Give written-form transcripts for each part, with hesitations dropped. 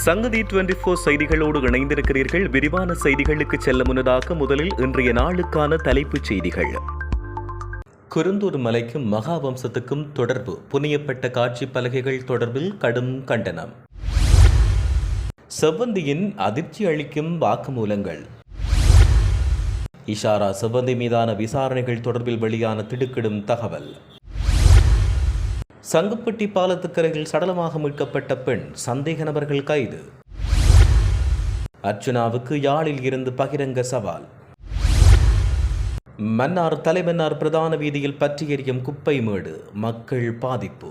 சங்கதி 24 செய்திகளோடு இணைந்திருக்கிறீர்கள். விரிவான செய்திகளுக்கு செல்ல முன்னதாக முதலில் இன்றைய நாளுக்கான தலைப்புச் செய்திகள். குருந்தூர் மலைக்கும் மகாவம்சத்துக்கும் தொடர்பு, புனியப்பட்ட காட்சி பலகைகள் தொடர்பில் கடும் கண்டனம். செவ்வந்தியின் அதிர்ச்சி அளிக்கும் வாக்குமூலங்கள். இஷாரா செவ்வந்தி மீதான விசாரணைகள் தொடர்பில் வெளியான திடுக்கிடும் தகவல். சங்குப்பட்டி பாலத்துக்கரையில் சடலமாக மீட்கப்பட்ட பெண், சந்தேக நபர்கள் கைது. அர்ச்சுனாவுக்கு யாழில் இருந்து பகிரங்க சவால். மன்னார் தலைமன்னார் பிரதான வீதியில் பற்றி எரியும் குப்பை மேடு, மக்கள் பாதிப்பு.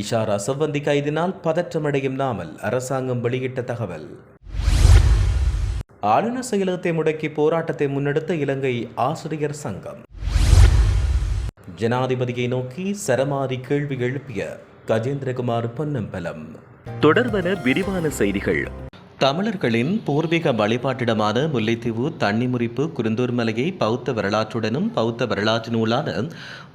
இஷாரா செவ்வந்தி கைதினால் பதற்றமடையும் நாமல், அரசாங்கம் வெளியிட்ட தகவல். ஆளுநர் செயலகத்தை முடக்கி போராட்டத்தை முன்னெடுத்த இலங்கை ஆசிரியர் சங்கம். ஜனாதிபதியை நோக்கி சரமாரி கேள்வி எழுப்பிய கஜேந்திரகுமார் பொன்னம்பலம். தொடர்வன விரிவான செய்திகள். தமிழர்களின் பூர்வீக வழிபாட்டிடமான முல்லைத்தீவு தண்ணிமுறிப்பு குருந்தூர் மலையை பௌத்த வரலாற்றுடனும் பௌத்த வரலாற்று நூலான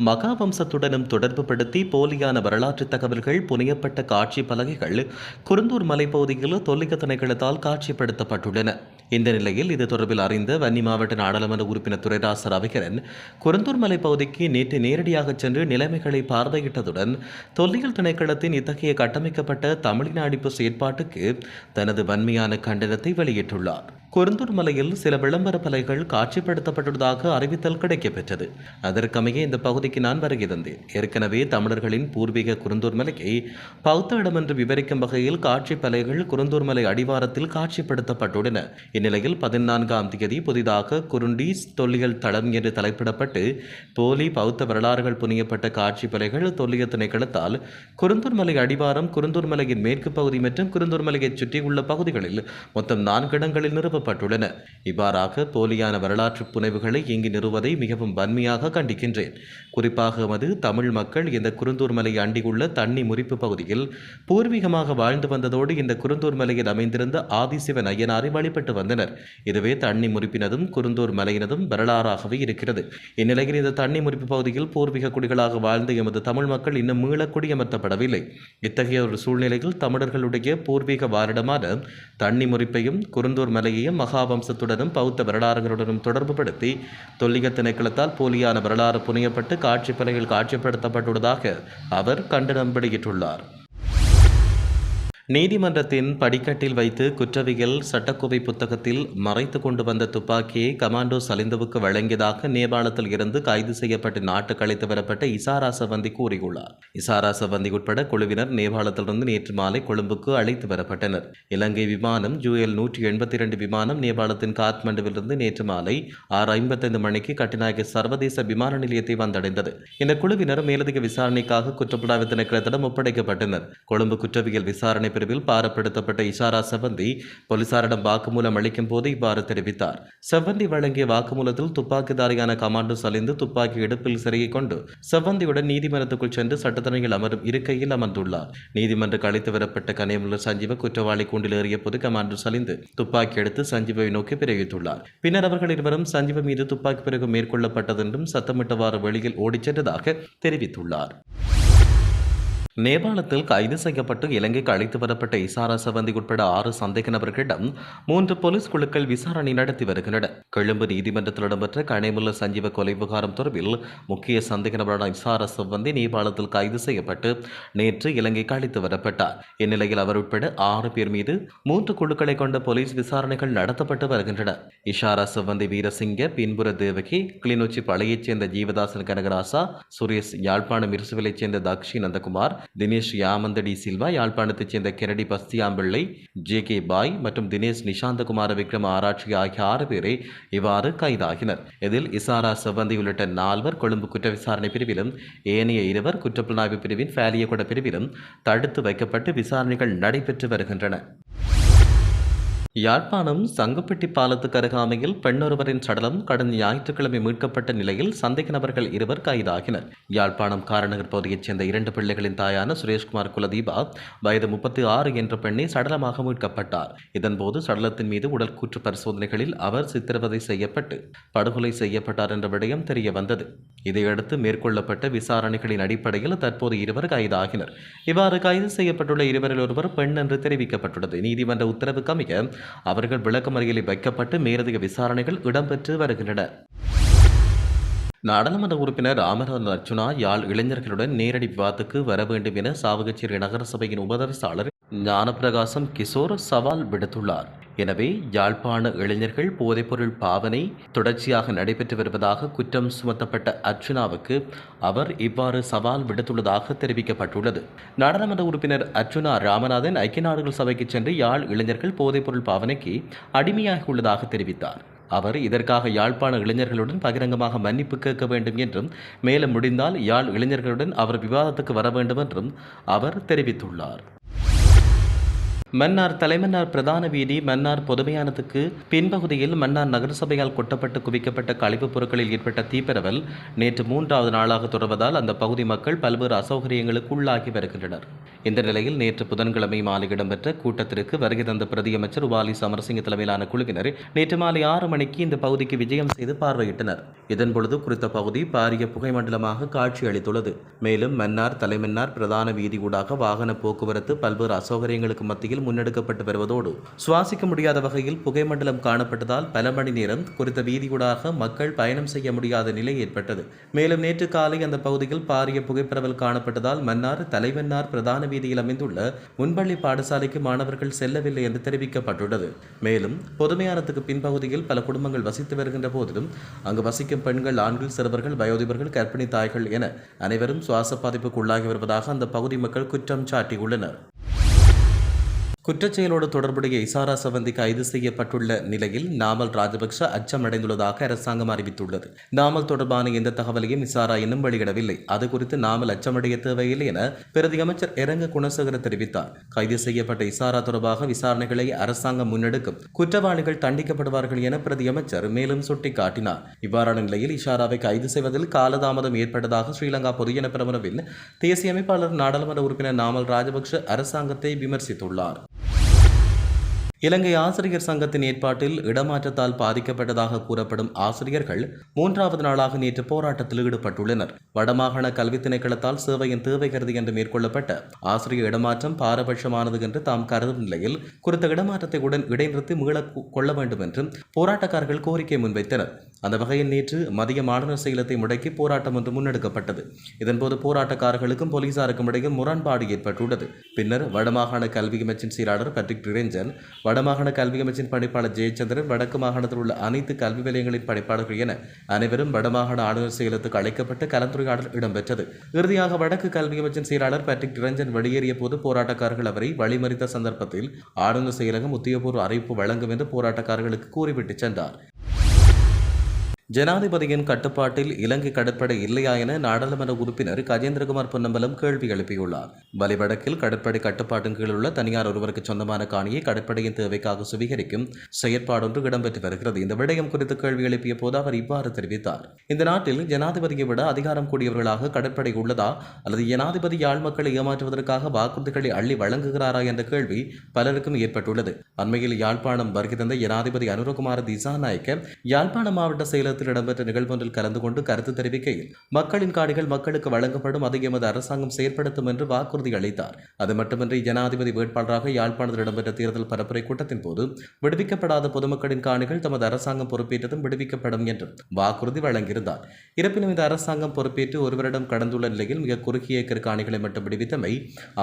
மகாவம்சத்துடனும் தொடர்பு படுத்தி போலியான வரலாற்று தகவல்கள் புனையப்பட்ட காட்சி பலகைகள் குருந்தூர் மலைப்பகுதியில் தொல்லிய திணைக்களத்தால் காட்சிப்படுத்தப்பட்டுள்ளன. இந்த நிலையில் இது தொடர்பில் அறிந்த வன்னி மாவட்ட நாடாளுமன்ற உறுப்பினர் துரைராச ரவிகரன் குருந்தூர் மலை பகுதிக்கு நேற்று நேரடியாக சென்று நிலைமைகளை பார்வையிட்டதுடன் தொல்லியல் திணைக்களத்தின் இத்தகைய கட்டமைக்கப்பட்ட தமிழினாடிப்பு செயற்பாட்டுக்கு தனது வன்மையான கண்டனத்தை வெளியிட்டுள்ளார். குருந்தூர் மலையில் சில விளம்பர பலகைகள் காட்சிப்படுத்தப்பட்டுள்ளதாக அறிவித்தல் கிடைக்கப்பெற்றது. அதற்கமைய இந்த பகுதிக்கு நான் வருகை தந்தேன். ஏற்கனவே தமிழர்களின் பூர்வீக குருந்தூர் மலையை பௌத்த இடம் என்று விவரிக்கும் வகையில் காட்சி பலகைகள் குருந்தூர் மலை அடிவாரத்தில் காட்சிப்படுத்தப்பட்டுள்ளன. இந்நிலையில் 14ஆம் தேதி புதிதாக குருண்டீஸ் தொல்லியல் தளம் என்று தலைப்பிடப்பட்டு போலி பௌத்த வரலாறுகள் புனியப்பட்ட காட்சி பலகைகள் தொல்லிய திணைக்களத்தால் குருந்தூர் மலை அடிவாரம், குருந்தூர் மலையின் மேற்கு பகுதி மற்றும் குருந்தூர் மலையை சுற்றியுள்ள பகுதிகளில் மொத்தம் 4 இடங்களில் நிறுவப்பட்டுள்ளன. இவ்வாறாக போலியான வரலாற்று புனைவுகளை இங்கு நிறுவதை மிகவும் வன்மையாக கண்டிக்கின்றேன். குறிப்பாக தமிழ் மக்கள் இந்த குருந்தூர் மலையை அண்டியுள்ள தண்ணி முறிப்பு பகுதியில் பூர்வீகமாக வாழ்ந்து வந்ததோடு இந்த குருந்தூர் மலையில் அமைந்திருந்த ஆதிசிவன் ஐயனாரை வழிபட்டு வந்தனர். இதுவே தண்ணி முறிப்பினதும் குருந்தூர் மலையினதும் வரலாறாகவே இருக்கிறது. இந்நிலையில் இந்த தண்ணி முறிப்பு பகுதியில் பூர்வீக குடிகளாக வாழ்ந்த எமது தமிழ் மக்கள் இன்னும் மீள குடியமர்த்தப்படவில்லை. இத்தகைய ஒரு சூழ்நிலையில் தமிழர்களுடைய பூர்வீக வாரிடமான தண்ணி முறிப்பையும் குருந்தூர் மலையையும் மகாவம்சத்துடனும் பௌத்த வரலாறுகளுடனும் தொடர்பு படுத்தி தொல்லிய திணைக்களத்தால் போலியான வரலாறு புனையப்பட்டு காட்சி பலகைகள் காட்சிப்படுத்தப்பட்டுள்ளதாக அவர் கண்டனம் வெளியிட்டுள்ளார். நீதிமன்றத்தின் படிக்கட்டில் வைத்து குற்றவியல் சட்டக்கோவை புத்தகத்தில் மறைத்து கொண்டு வந்த துப்பாக்கியை கமாண்டோ சலிந்துவுக்கு வழங்கியதாக நேபாளத்தில் இருந்து கைது செய்யப்பட்டு நாட்டுக்கு அழைத்து வரப்பட்ட இசாரா செவ்வந்தி கூறியுள்ளார். இசாரா செவ்வந்தி உட்பட குழுவினர் நேபாளத்திலிருந்து நேற்று மாலை கொழும்புக்கு அழைத்து வரப்பட்டனர். இலங்கை விமானம் ஜூஎல் 182 விமானம் நேபாளத்தின் காத்மண்டுவிலிருந்து நேற்று மாலை 6:55 மணிக்கு கட்டுநாயக்க சர்வதேச விமான நிலையத்தை வந்தடைந்தது. இந்த குழுவினர் மேலதிக விசாரணைக்காக குற்றப்புலனாய்வு திணைக்களத்திடம் ஒப்படைக்கப்பட்டனர். கொழும்பு குற்றவியல் விசாரணை பிரிவில் பாரப்படுத்தப்பட்ட இஷாரா செவ்வந்தி போலீசாரிடம் வாக்குமூலம் அளிக்கும் போது இவ்வாறு தெரிவித்தார். செவ்வந்தி வழங்கிய வாக்குமூலத்தில் துப்பாக்கிதாரியான கமாண்டோ சலிந்து துப்பாக்கி இடுப்பில் சிறையை கொண்டு செவ்வந்தியுடன் நீதிமன்றத்துக்குள் சென்று சட்டத்தரணியில் அமரும் இருக்கையில் அமர்ந்துள்ளார். நீதிமன்றக்கு அழைத்து வரப்பட்ட கனியமுள்ள சஞ்சீவ குற்றவாளி கூண்டில் ஏறிய போது கமாண்டோ சலிந்து துப்பாக்கி எடுத்து சஞ்சீவை நோக்கி பிரயோகித்துள்ளார். பின்னர் அவர்கள் இருவரும் சஞ்சீவ மீது துப்பாக்கி பிரயோகம் மேற்கொள்ளப்பட்டது என்றும் சத்தமிட்டவாறு வெளியில் ஓடிச் சென்றதாக தெரிவித்துள்ளார். நேபாளத்தில் கைது செய்யப்பட்டு இலங்கைக்கு அழைத்து வரப்பட்ட இசாரா செவ்வந்தி உட்பட 6 சந்தேக நபர்களிடம் 3 போலீஸ் குழுக்கள் விசாரணை நடத்தி வருகின்றனர். கொழும்பு நீதிமன்றத்தில் இடம்பெற்ற கனியமுள்ள சஞ்சீவ கொலை விவகாரம் தொடர்பில் முக்கிய சந்தேக நபரான இசாரா செவ்வந்தி நேபாளத்தில் கைது செய்யப்பட்டு நேற்று இலங்கைக்கு அழைத்து வரப்பட்டார். இந்நிலையில் அவர் உட்பட 6 பேர் மீது 3 குழுக்களை கொண்ட போலீஸ் விசாரணைகள் நடத்தப்பட்டு வருகின்றன. இஷாரா செவ்வந்தி வீரசிங்க, பின்புற தேவகி, கிளிநொச்சி பழையைச் சேர்ந்த ஜீவதாசன் கனகராசா, சுரேஷ் யாழ்ப்பாணம் இருசுவிலைச் சேர்ந்த தக்ஷி நந்தகுமார், தினேஷ் யாமந்தடி சில்வா யாழ்ப்பாணத்தைச் சேர்ந்த கெனடி பஸ்தியாம்பிள்ளை, ஜே.கே. பாய் மற்றும் தினேஷ் நிஷாந்தகுமார விக்ரம ஆராய்ச்சி ஆகிய 6 பேரை இவ்வாறு கைதாகினர். இதில் இசாரா செவ்வந்தி உள்ளிட்ட 4 கொழும்பு குற்ற விசாரணை பிரிவிலும் ஏனைய 2 குற்றப்புலனாய்வு பிரிவின் ஃபேலியகொட பிரிவிலும் தடுத்து வைக்கப்பட்டு விசாரணைகள் நடைபெற்று வருகின்றன. யாழ்ப்பாணம் சங்குப்பட்டி பாலத்துக்கு அருகாமையில் பெண்ணொருவரின் சடலம் கடந்த ஞாயிற்றுக்கிழமை மீட்கப்பட்ட நிலையில் சந்தேக நபர்கள் இருவர் கைதாகினர். யாழ்ப்பாணம் காரநகர் பகுதியைச் சேர்ந்த 2 பிள்ளைகளின் தாயான சுரேஷ்குமார் குலதீபா வயது 36 என்ற பெண்ணை சடலமாக மீட்கப்பட்டார். இதன்போது சடலத்தின் மீது உடல் கூற்று பரிசோதனைகளில் அவர் சித்திரவதை செய்யப்பட்டு படுகொலை செய்யப்பட்டார் என்ற விடயம் தெரிய வந்தது. இதையடுத்து மேற்கொள்ளப்பட்ட விசாரணைகளின் அடிப்படையில் தற்போது இருவர் கைதாகினர். இவ்வாறு கைது செய்யப்பட்டுள்ள இருவரில் ஒருவர் பெண் என்று தெரிவிக்கப்பட்டுள்ளது. நீதிமன்ற உத்தரவுக்கு அமைய அவர்கள் விளக்கமறியலில் வைக்கப்பட்டு மேலதிக விசாரணைகள் இடம்பெற்று வருகின்றன. நாடாளுமன்ற உறுப்பினர் ராமநாதன் அர்ச்சுனா யாழ் இளைஞர்களுடன் நேரடி விவாதத்துக்கு வர வேண்டும் என சாவகச்சேரி நகரசபையின் உபதவிசாளர் ஞானப்பிரகாசம் கிஷோர் சவால் விடுத்துள்ளார். எனவே யாழ்ப்பாண இளைஞர்கள் போதைப்பொருள் பாவனை தொடர்ச்சியாக நடைபெற்று வருவதாக குற்றம் சுமத்தப்பட்ட அர்ச்சுனாவுக்கு அவர் இவ்வாறு சவால் விடுத்துள்ளதாக தெரிவிக்கப்பட்டுள்ளது. நாடாளுமன்ற உறுப்பினர் அர்ச்சுனா ராமநாதன் ஐக்கிய நாடுகள் சபைக்கு சென்று யாழ் இளைஞர்கள் போதைப்பொருள் பாவனைக்கு அடிமையாக உள்ளதாக தெரிவித்தார். அவர் இதற்காக யாழ்ப்பாண இளைஞர்களுடன் பகிரங்கமாக மன்னிப்பு கேட்க வேண்டும் என்றும் மேலும் முடிந்தால் யாழ் இளைஞர்களுடன் அவர் விவாதத்துக்கு வர வேண்டும் என்றும் அவர் தெரிவித்துள்ளார். மன்னார் தலைமன்னார் பிரதான வீதி மன்னார் பொதுமையானத்துக்கு பின்பகுதியில் மன்னார் நகரசபையால் கொட்டப்பட்டு குவிக்கப்பட்ட கழிவுப் பொருட்களில் ஏற்பட்ட தீப்பரவல் நேற்று 3வது நாளாக தொடர்வதால் அந்த பகுதி மக்கள் பல்வேறு அசௌகரியங்களுக்கு உள்ளாகி வருகின்றனர். இந்த நிலையில் நேற்று புதன்கிழமை மாலை இடம்பெற்ற கூட்டத்திற்கு வருகை தந்த பிரதியமைச்சர் உபாலி சமரசிங்க தலைமையிலான குழுவினர் நேற்று மாலை 6 மணிக்கு இந்த பகுதிக்கு விஜயம் செய்து பார்வையிட்டனர். இதன்பொழுது குறித்த பகுதி பாரிய புகைமண்டலமாக காட்சியளித்துள்ளது. மேலும் மன்னார் தலைமன்னார் பிரதான வீதி ஊடாக வாகன போக்குவரத்து பல்வேறு அசௌகரியங்களுக்கு மத்தியில் முன்னெடுக்கப்பட்டு வருவதோடு சுவாசிக்க முடியாத வகையில் புகைமண்டலம் காணப்பட்டதால் பல மணி நேரம் குறித்த வீதியூடாக மக்கள் பயணம் செய்ய முடியாத நிலை ஏற்பட்டது. மேலும் நேற்று காலை அந்த பகுதியில் பாரிய புகைப்பரவல் காணப்பட்டதால் மன்னார் தலைமன்னார் பிரதான வீதியில் அமைந்துள்ள முன்பள்ளி பாடசாலைக்கு மாணவர்கள் செல்லவில்லை என்று தெரிவிக்கப்பட்டுள்ளது. மேலும் பொதுமையானத்துக்கு பின்பகுதியில் பல குடும்பங்கள் வசித்து வருகின்ற போதிலும் அங்கு வசிக்கும் பெண்கள், ஆண்கள், சிறுவர்கள், வயோதிபர்கள், கர்ப்பிணி தாய்கள் என அனைவரும் சுவாச பாதிப்புக்கு உள்ளாகி வருவதாக அந்த பகுதி மக்கள் குற்றம் சாட்டியுள்ளனர். குற்றச்செயலோடு தொடர்புடைய இசாரா சவந்தி கைது செய்யப்பட்டுள்ள நிலையில் நாமல் ராஜபக்ஷ அச்சமடைந்துள்ளதாக அரசாங்கம் அறிவித்துள்ளது. நாமல் தொடர்பான எந்த தகவலையும் இசாரா இன்னும் வெளியிடவில்லை. அது குறித்து நாமல் அச்சமடைய தேவையில்லை என பிரதி அமைச்சர் இரங்க குணசேகர தெரிவித்தார். கைது செய்யப்பட்ட இசாரா தொடர்பாக விசாரணைகளை அரசாங்கம் முன்னெடுக்கும். குற்றவாளிகள் தண்டிக்கப்படுவார்கள் என பிரதி அமைச்சர் மேலும் சுட்டிக்காட்டினார். இவ்வாறான நிலையில் இஷாராவை கைது செய்வதில் காலதாமதம் ஏற்பட்டதாக ஸ்ரீலங்கா பொதுஜன பெரமுனவின் தேசிய அமைப்பாளர் நாடாளுமன்ற உறுப்பினர் நாமல் ராஜபக்ஷ அரசாங்கத்தை விமர்சித்துள்ளார். இலங்கை ஆசிரியர் சங்கத்தின் ஏற்பாட்டில் இடமாற்றத்தால் பாதிக்கப்பட்டதாக கூறப்படும் ஆசிரியர்கள் 3வது நாளாக நேற்று போராட்டத்தில் ஈடுபட்டுள்ளனர். வடமாகாண கல்வி திணைக்களத்தால் சேவையின் தேவை கருதி என்று மேற்கொள்ளப்பட்ட ஆசிரியர் இடமாற்றம் பாரபட்சமானது என்று தாம் கருதும் நிலையில் குறித்த இடமாற்றத்தை உடன் இடைநிறுத்தி மீள கொள்ள வேண்டும் என்று போராட்டக்காரர்கள் கோரிக்கை முன்வைத்தனர். அந்த வகையில் நேற்று மதிய மாணவர் செயலத்தை முடக்கி போராட்டம் ஒன்று முன்னெடுக்கப்பட்டது. இதன்போது போராட்டக்காரர்களுக்கும் போலீசாருக்கும் இடையே முரண்பாடு ஏற்பட்டுள்ளது. பின்னர் வடமாகாண கல்வி அமைச்சின் செயலாளர் பேட்ரிக் டிரெஞ்சன், வடமாகாண கல்வி அமைச்சின் பணிப்பாளர் ஜெயச்சந்திரன், வடக்கு மாகாணத்தில் உள்ள அனைத்து கல்வி நிலையங்களின் பணிப்பாளர்கள் என அனைவரும் வடமாகாண ஆளுநர் செயலத்துக்கு அழைக்கப்பட்டு கலந்துரையாடல் இடம்பெற்றது. இறுதியாக வடக்கு கல்வி அமைச்சின் செயலாளர் பேட்ரிக் டிரெஞ்சன் வெளியேறிய போது போராட்டக்காரர்கள் அவரை வழிமறித்த சந்தர்ப்பத்தில் ஆளுநர் செயலகம் உத்தியோகபூர்வ அறிவிப்பு வழங்கும் என்று போராட்டக்காரர்களுக்கு கூறிவிட்டு சென்றார். ஜனாதிபதியின் கட்டுப்பாட்டில் இலங்கை கடற்படை இல்லையா என நாடாளுமன்ற உறுப்பினர் கஜேந்திரகுமார் பொன்னம்பலம் கேள்வி எழுப்பியுள்ளார். வலிவடக்கில் கடற்படை கட்டுப்பாட்டின் கீழ் உள்ள தனியார் ஒருவருக்கு சொந்தமான காணியை கடற்படையின் தேவைக்காக சுவீகரிக்கும் செயற்பாடொன்று இடம்பெற்று வருகிறது. இந்த விடயம் குறித்து கேள்வி எழுப்பிய போது அவர் இவ்வாறு தெரிவித்தார். இந்த நாட்டில் ஜனாதிபதியை விட அதிகாரம் கூடியவர்களாக கடற்படை உள்ளதா அல்லது ஜனாதிபதி யாழ் மக்களை ஏமாற்றுவதற்காக வாக்குறுதிகளை அள்ளி வழங்குகிறாரா என்ற கேள்வி பலருக்கும் ஏற்பட்டுள்ளது. அண்மையில் யாழ்ப்பாணம் வருகை தந்த ஜனாதிபதி அனுரகுமார திசாநாயக்க யாழ்ப்பாணம் மாவட்ட செயலர் இடம்பெற்ற நிகழ்வொன்றில் கலந்து கொண்டு கருத்து தெரிவிக்கையில் மக்களின் காணிகள் மக்களுக்கு வழங்கப்படும், அதை எமது அரசாங்கம் செயற்படுத்தும் என்று வாக்குறுதி அளித்தார். அது மட்டுமின்றி ஜனாதிபதி வேட்பாளராக யாழ்ப்பாணத்தில் இடம்பெற்ற தேர்தல் பரப்புரை கூட்டத்தின் போது விடுவிக்கப்படாத பொதுமக்களின் காணிகள் தமது அரசாங்கம் பொறுப்பேற்றதும் விடுவிக்கப்படும் என்றும் வாக்குறுதி வழங்கியிருந்தார். இருப்பினும் இந்த அரசாங்கம் பொறுப்பேற்று ஒரு வருடம் கடந்துள்ள நிலையில் மிக குறுகிய ஏக்கர் காணிகளை மட்டும் விடுவித்தமை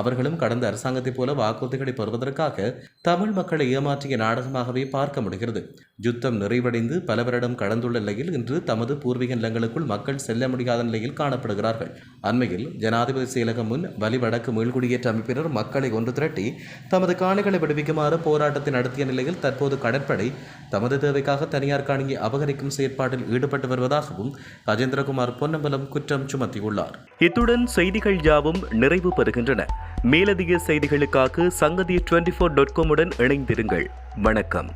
அவர்களும் கடந்த அரசாங்கத்தைப் போல வாக்குறுதிகளை பெறுவதற்காக தமிழ் மக்களை ஏமாற்றிய நாடகமாகவே பார்க்க முடிகிறது. யுத்தம் நிறைவடைந்து பல வருடம் கடந்துள்ள நிலையில் இன்று தமது பூர்வீக நிலங்களுக்குள் மக்கள் செல்ல முடியாத நிலையில் காணப்படுகிறார்கள். அண்மையில் ஜனாதிபதி செயலகம் முன் வலிவடக்கு மீள்குடியேற்ற அமைப்பினர் மக்களை ஒன்று திரட்டி தமது காணிகளை விடுவிக்குமாறு போராட்டத்தை நடத்திய நிலையில் தற்போது கடற்படை தமது தேவைக்காக தனியார் காணியை அபகரிக்கும் செயற்பாட்டில் ஈடுபட்டு வருவதாகவும் கஜேந்திரகுமார் பொன்னம்பலம் குற்றம் சுமத்தியுள்ளார். இத்துடன் செய்திகள் யாவும் நிறைவு பெறுகின்றன. மேலதிக செய்திகளுக்காக சங்கதி 24.com உடன் இணைந்திருங்கள். வணக்கம்.